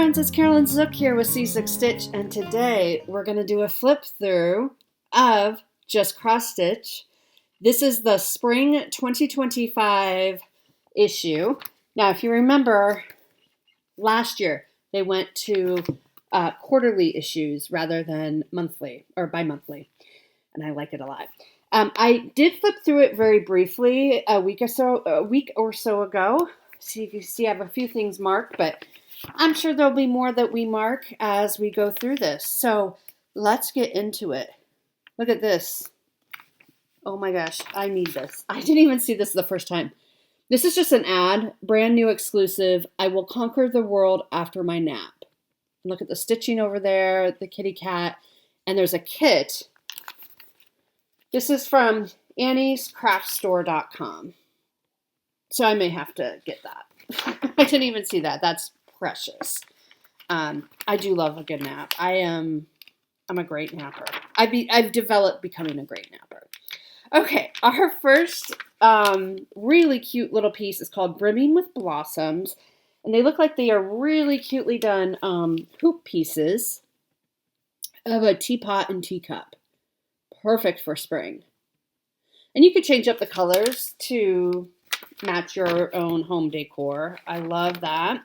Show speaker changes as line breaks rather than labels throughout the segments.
friends, it's Carolyn Zook here with C6 Stitch, and today we're going to do a flip through of just cross stitch. This is the spring 2025 issue. Now, if you remember, last year they went to quarterly issues rather than monthly or bi-monthly, and I like it a lot. I did flip through it very briefly a week or so ago. See if you see I have a few things marked, but I'm sure there'll be more that we mark as we go through this. So let's get into it. Look at this. Oh my gosh, I need this. I didn't even see this the first time. This is just an ad, brand new exclusive. I will conquer the world after my nap. Look at the stitching over there, the kitty cat, and there's a kit. This is from anniescraftstore.com. So I may have to get that. I didn't even see that. That's precious. I do love a good nap. I'm a great napper. I've developed becoming a great napper. Okay, our first really cute little piece is called Brimming with Blossoms. And they look like they are really cutely done hoop pieces of a teapot and teacup. Perfect for spring. And you could change up the colors to match your own home decor. I love that.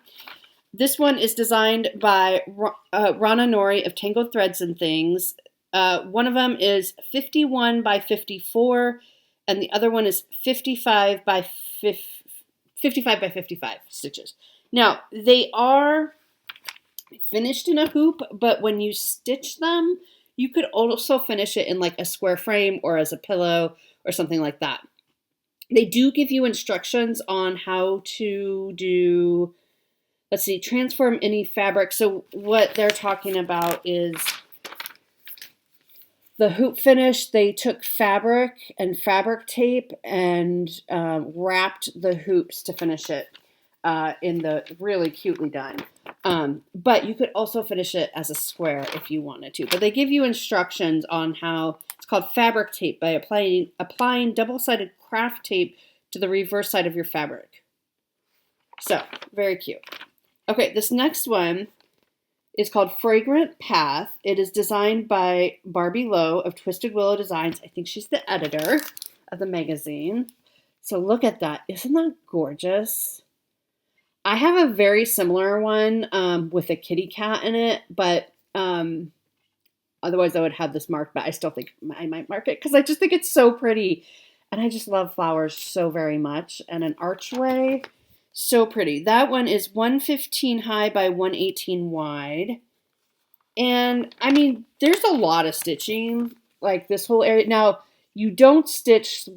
This one is designed by Rana Nori of Tangled Threads and Things. One of them is 51 by 54, and the other one is 55 by 55 stitches. Now, they are finished in a hoop, but when you stitch them, you could also finish it in like a square frame or as a pillow or something like that. They do give you instructions on how to do, let's see, transform any fabric. So what they're talking about is the hoop finish. They took fabric and fabric tape and wrapped the hoops to finish it in the really cutely done. But you could also finish it as a square if you wanted to. But they give you instructions on how. It's called fabric tape by applying double-sided craft tape to the reverse side of your fabric. So, very cute. Okay, this next one is called Fragrant Path. It is designed by Barbie Lowe of Twisted Willow Designs. I think she's the editor of the magazine. So look at that. Isn't that gorgeous? I have a very similar one with a kitty cat in it, but otherwise I would have this marked, but I still think I might mark it because I just think it's so pretty. And I just love flowers so very much. And an archway, so pretty. That one is 115 high by 118 wide. And I mean, there's a lot of stitching, like this whole area. Now, you don't stitch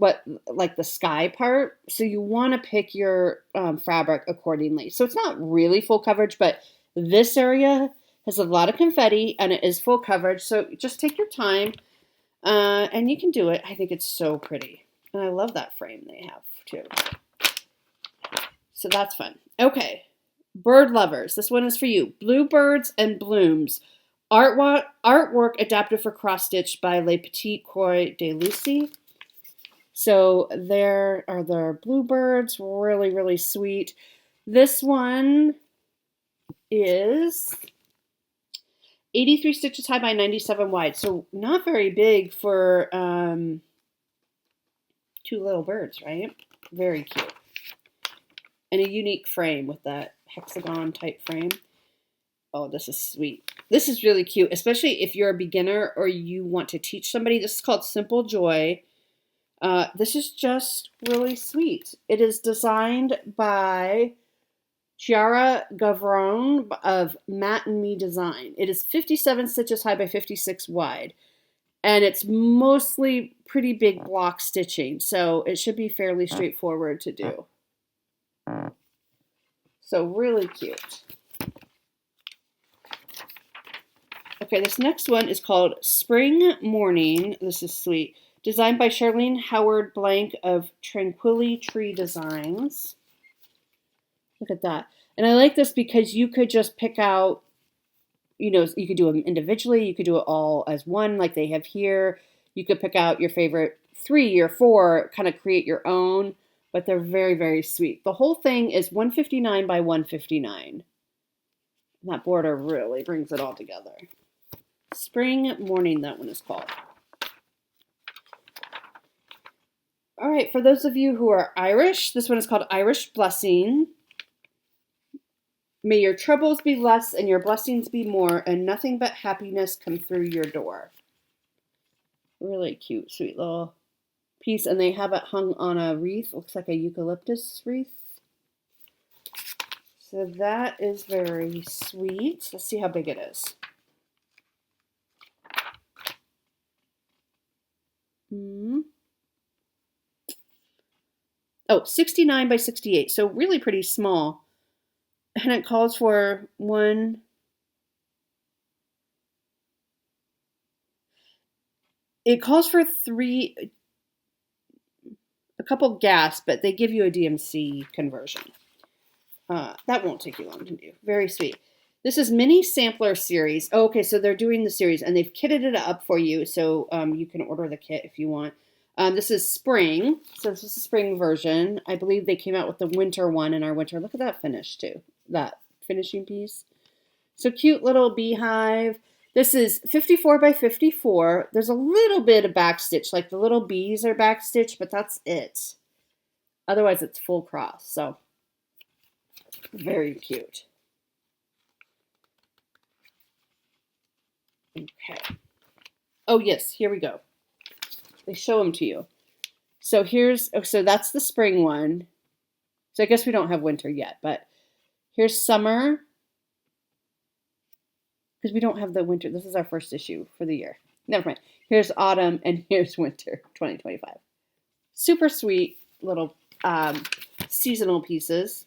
like the sky part, so you want to pick your fabric accordingly. So it's not really full coverage, but this area has a lot of confetti and it is full coverage. So just take your time and you can do it. I think it's so pretty. And I love that frame they have too. So that's fun. Okay, bird lovers. This one is for you. Bluebirds and Blooms. Artwork adapted for cross stitch by Les Petits Croix de Lucie. So there are their bluebirds. Really, really sweet. This one is 83 stitches high by 97 wide. So not very big for two little birds, right? Very cute. And a unique frame with that hexagon type frame. Oh, this is sweet. This is really cute, especially if you're a beginner or you want to teach somebody. This is called Simple Joy. This is just really sweet. It is designed by Chiara Gavron of Matt and Me Design. It is 57 stitches high by 56 wide. And it's mostly pretty big block stitching. So it should be fairly straightforward to do. So really cute. Okay, this next one is called Spring Morning. This is sweet. Designed by Charlene Howard Blank of Tranquility Tree Designs. Look at that. And I like this because you could just pick out, you know, you could do them individually. You could do it all as one like they have here. You could pick out your favorite 3 or 4, kind of create your own. But they're very, very sweet. The whole thing is 159 by 159. And that border really brings it all together. Spring Morning, that one is called. All right, for those of you who are Irish, this one is called Irish Blessing. May your troubles be less and your blessings be more, and nothing but happiness come through your door. Really cute, sweet little piece, and they have it hung on a wreath. Looks like a eucalyptus wreath. So that is very sweet. Let's see how big it is. Oh, 69 by 68, so really pretty small. And it calls for one. It calls for three, a couple gas, but they give you a DMC conversion. That won't take you long to do. Very sweet. This is Mini Sampler Series. Oh, okay, so they're doing the series, and they've kitted it up for you, so you can order the kit if you want. This is spring, so this is the spring version. I believe they came out with the winter one in our winter. Look at that finish, too. That finishing piece. So cute little beehive. This is 54 by 54. There's a little bit of backstitch, like the little bees are backstitched, but that's it. Otherwise, it's full cross, so very cute. Okay. Oh, yes, here we go. They show them to you. So so that's the spring one. So I guess we don't have winter yet, but here's summer. Because we don't have the winter. This is our first issue for the year. Never mind. Here's autumn and here's winter 2025. Super sweet little seasonal pieces.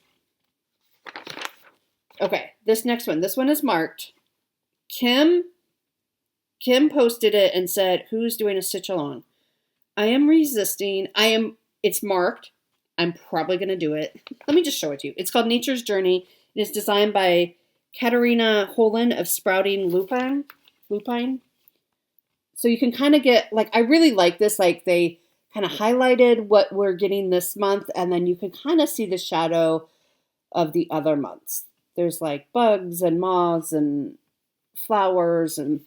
Okay, this next one. This one is marked. Kim posted it and said, who's doing a stitch along? I am resisting. It's marked. I'm probably going to do it. Let me just show it to you. It's called Nature's Journey. It is designed by Katarina Holland of Sprouting Lupine. So you can kind of get, like, I really like this. Like, they kind of highlighted what we're getting this month, and then you can kind of see the shadow of the other months. There's, like, bugs and moths and flowers. And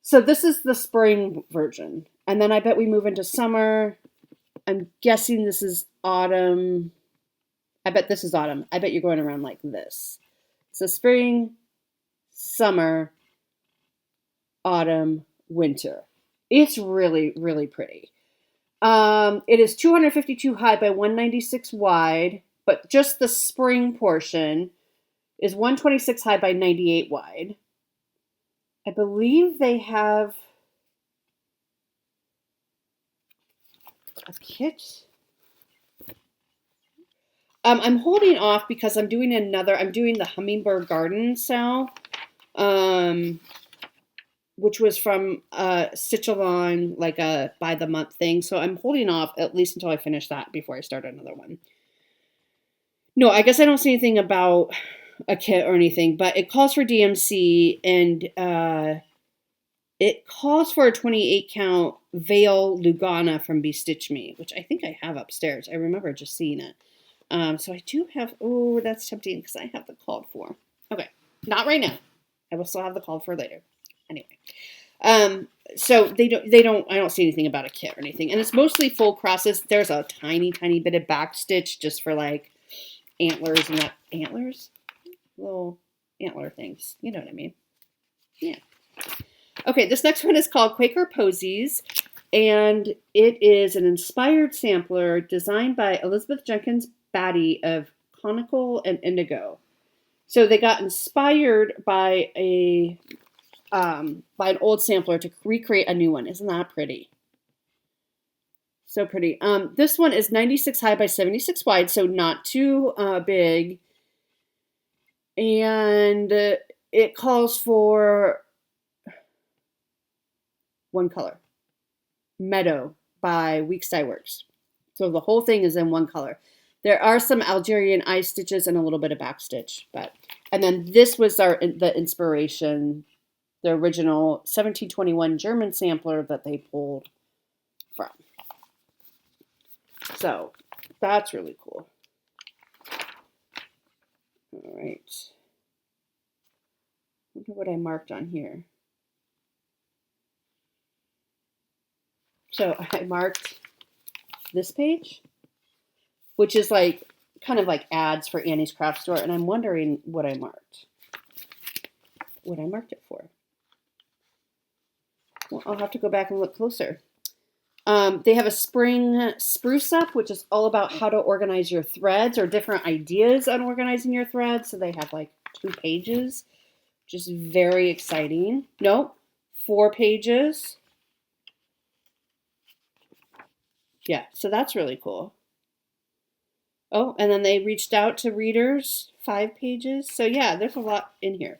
so this is the spring version. And then I bet we move into summer. I'm guessing this is autumn. I bet this is autumn. I bet you're going around like this. So spring, summer, autumn, winter. It's really, really pretty. It is 252 high by 196 wide, but just the spring portion is 126 high by 98 wide. I believe they have a kit. I'm holding off because I'm doing the Hummingbird Garden sale, which was from Stitch Along, like a by the month thing. So I'm holding off at least until I finish that before I start another one. No, I guess I don't see anything about a kit or anything, but it calls for DMC and it calls for a 28 count Veil Lugana from Bestitch Me, which I think I have upstairs. I remember just seeing it. So I do have, oh, that's tempting because I have the called for. Okay, not right now. I will still have the called for later. Anyway, so I don't see anything about a kit or anything. And it's mostly full crosses. There's a tiny, tiny bit of back stitch just for like antlers and antlers? Little antler things. You know what I mean? Yeah. Okay, this next one is called Quaker Posies. And it is an inspired sampler designed by Elizabeth Jenkins Batty of Conical and Indigo. So they got inspired by an old sampler to recreate a new one. Isn't that pretty? So pretty. This one is 96 high by 76 wide, so not too big. And it calls for one color. Meadow by Weeks Dye Works. So the whole thing is in one color. There are some Algerian eye stitches and a little bit of back stitch, and then this was the inspiration, the original 1721 German sampler that they pulled from. So that's really cool. All right. wonder what I marked on here. So I marked this page, which is like kind of like ads for Annie's Craft Store, and I'm wondering what I marked. What I marked it for. Well, I'll have to go back and look closer. They have a spring spruce up, which is all about how to organize your threads or different ideas on organizing your threads. So they have like 2 pages, which is very exciting. No, 4 pages. Yeah, so that's really cool. Oh, and then they reached out to readers, 5 pages. So yeah, there's a lot in here.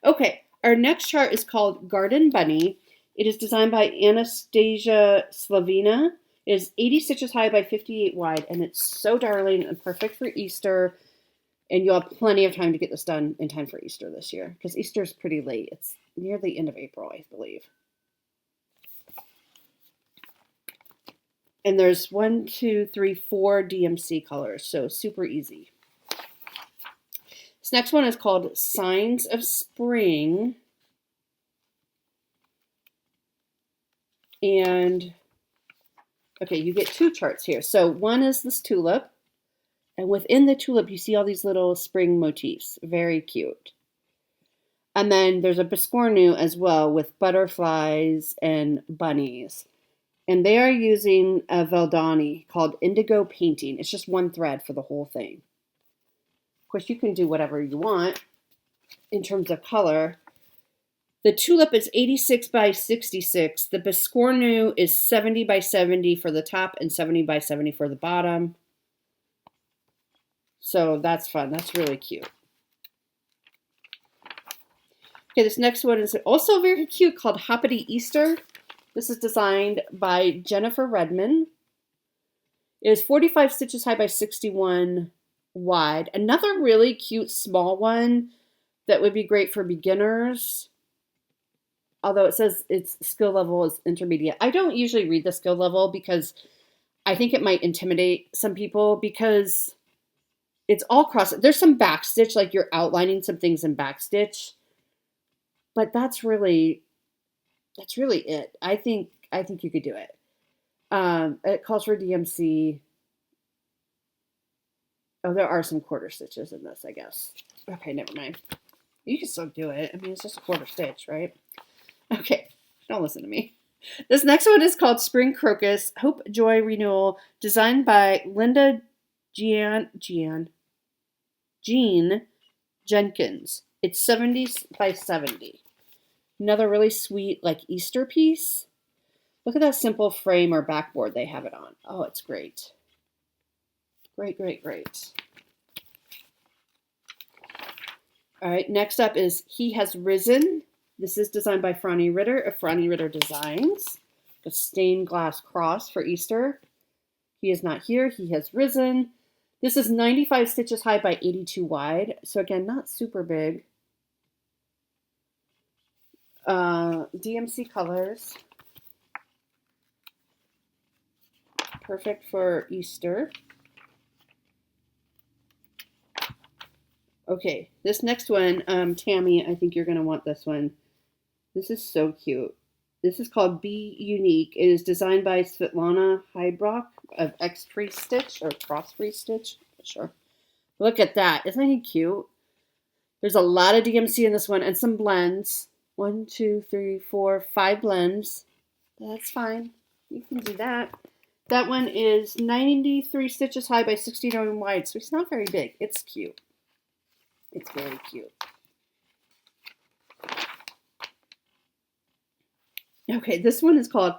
Okay, our next chart is called Garden Bunny. It is designed by Anastasia Slavina. It is 80 stitches high by 58 wide, and it's so darling and perfect for Easter. And you'll have plenty of time to get this done in time for Easter this year, because Easter is pretty late. It's near the end of April, I believe. And there's 4 DMC colors, so super easy. This next one is called Signs of Spring. And, okay, you get 2 charts here. So one is this tulip. And within the tulip, you see all these little spring motifs. Very cute. And then there's a biscornu as well with butterflies and bunnies. And they are using a Valdani called Indigo Painting. It's just 1 thread for the whole thing. Of course, you can do whatever you want in terms of color. The tulip is 86 by 66. The biscornu is 70 by 70 for the top and 70 by 70 for the bottom. So that's fun. That's really cute. Okay, this next one is also very cute called Hoppity Easter. This is designed by Jennifer Redman. It is 45 stitches high by 61 wide. Another really cute small one that would be great for beginners. Although it says its skill level is intermediate. I don't usually read the skill level because I think it might intimidate some people because it's all cross. There's some backstitch, like you're outlining some things in backstitch. But that's really it. I think you could do it. It calls for DMC. Oh, there are some quarter stitches in this, I guess. Okay, never mind. You can still do it. I mean, it's just a quarter stitch, right? Okay, don't listen to me. This next one is called Spring Crocus, Hope, Joy, Renewal, designed by Linda Jean Jenkins. It's 70 by 70. Another really sweet, like, Easter piece. Look at that simple frame or backboard they have it on. Oh, it's great. Great, great, great. All right, next up is He Has Risen. This is designed by Franny Ritter of Franny Ritter Designs. A stained glass cross for Easter. He is not here. He has risen. This is 95 stitches high by 82 wide. So again, not super big. DMC colors. Perfect for Easter. Okay, this next one, Tammy, I think you're going to want this one. This is so cute. This is called Be Unique. It is designed by Svetlana Hybrock of X Free Stitch or Cross Free Stitch. Sure. Look at that. Isn't he cute? There's a lot of DMC in this one and some blends. 1, 2, 3, 4, 5 blends. That's fine. You can do that. That one is 93 stitches high by 69 wide, so it's not very big. It's cute. It's very cute. Okay, this one is called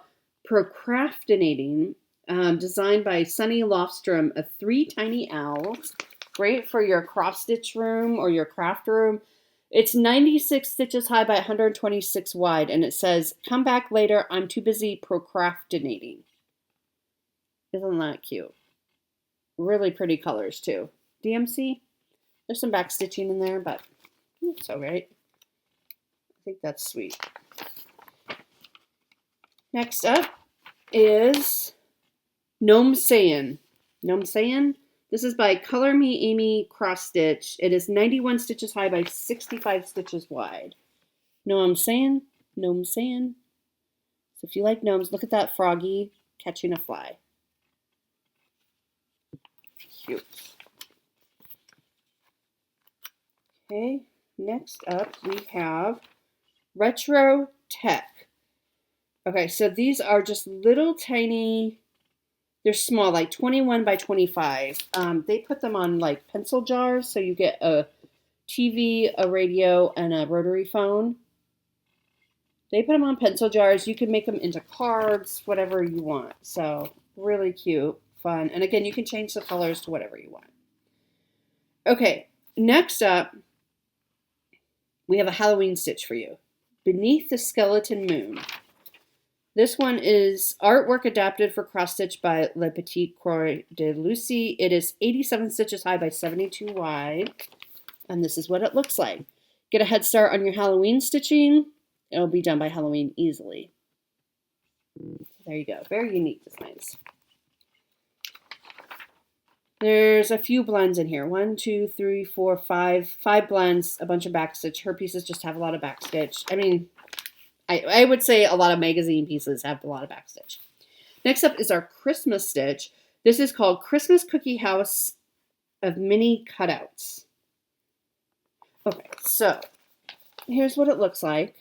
Procrastinating, designed by Sunny Lofstrom of 3 Tiny Owls. Great for your cross-stitch room or your craft room. It's 96 stitches high by 126 wide, and it says, "Come back later, I'm too busy procrastinating." Isn't that cute? Really pretty colors, too. DMC, there's some back stitching in there, but it's all right. I think that's sweet. Next up is Gnome Sayin. Gnome Sayin. This is by Color Me Amy Cross Stitch. It is 91 stitches high by 65 stitches wide. Know what I'm saying? Know what I'm saying? So if you like gnomes, look at that froggy catching a fly. Cute. Okay, next up we have Retro Tech. Okay, so these are just little tiny, they're small, like 21 by 25. They put them on like pencil jars, so you get a TV, a radio, and a rotary phone. They put them on pencil jars. You can make them into cards, whatever you want. So really cute, fun. And again, you can change the colors to whatever you want. Okay, next up, we have a Halloween stitch for you. Beneath the Skeleton Moon. This one is artwork adapted for cross stitch by Le Petit Croix de Lucie. It is 87 stitches high by 72 wide. And this is what it looks like. Get a head start on your Halloween stitching. It'll be done by Halloween easily. There you go. Very unique designs. There's a few blends in here. 1, 2, 3, 4, 5. 5 blends, a bunch of backstitch. Her pieces just have a lot of backstitch. I mean, I would say a lot of magazine pieces have a lot of backstitch. Next up is our Christmas stitch. This is called Christmas Cookie House of Mini Cutouts. Okay, so here's what it looks like.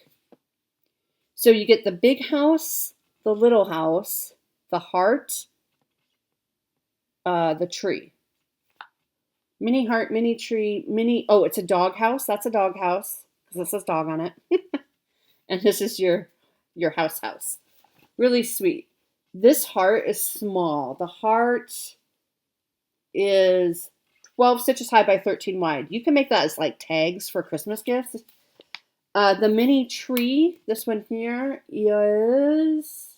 So you get the big house, the little house, the heart, the tree. Mini heart, mini tree, mini, oh, it's a dog house. That's a dog house because it says dog on it. And this is your house. Really sweet. This heart is small. The heart is 12 stitches high by 13 wide. You can make that as like tags for Christmas gifts. The mini tree, this one here, is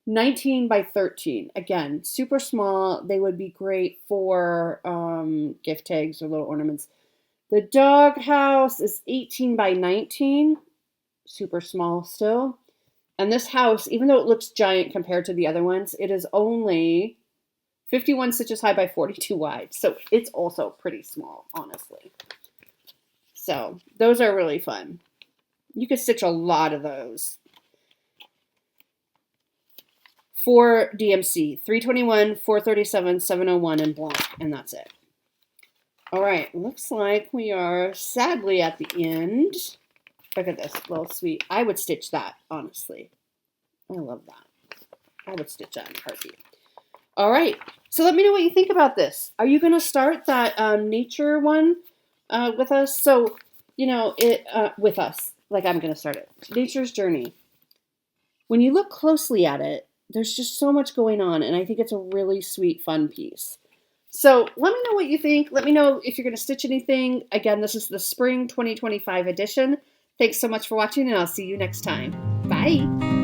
19 by 13. Again, super small. They would be great for gift tags or little ornaments. The dog house is 18 by 19. Super small still. And this house, even though it looks giant compared to the other ones, it is only 51 stitches high by 42 wide. So it's also pretty small, honestly. So those are really fun. You could stitch a lot of those. For DMC, 321, 437, 701, and blanc, and that's it. All right, looks like we are sadly at the end. Look at this, little sweet. I would stitch that, honestly. I love that. I would stitch that in a heartbeat. All right, so let me know what you think about this. Are you going to start that nature one with us? So, with us, like I'm going to start it. Nature's Journey. When you look closely at it, there's just so much going on, and I think it's a really sweet, fun piece. So let me know what you think. Let me know if you're going to stitch anything. Again, this is the Spring 2025 edition. Thanks so much for watching, and I'll see you next time. Bye!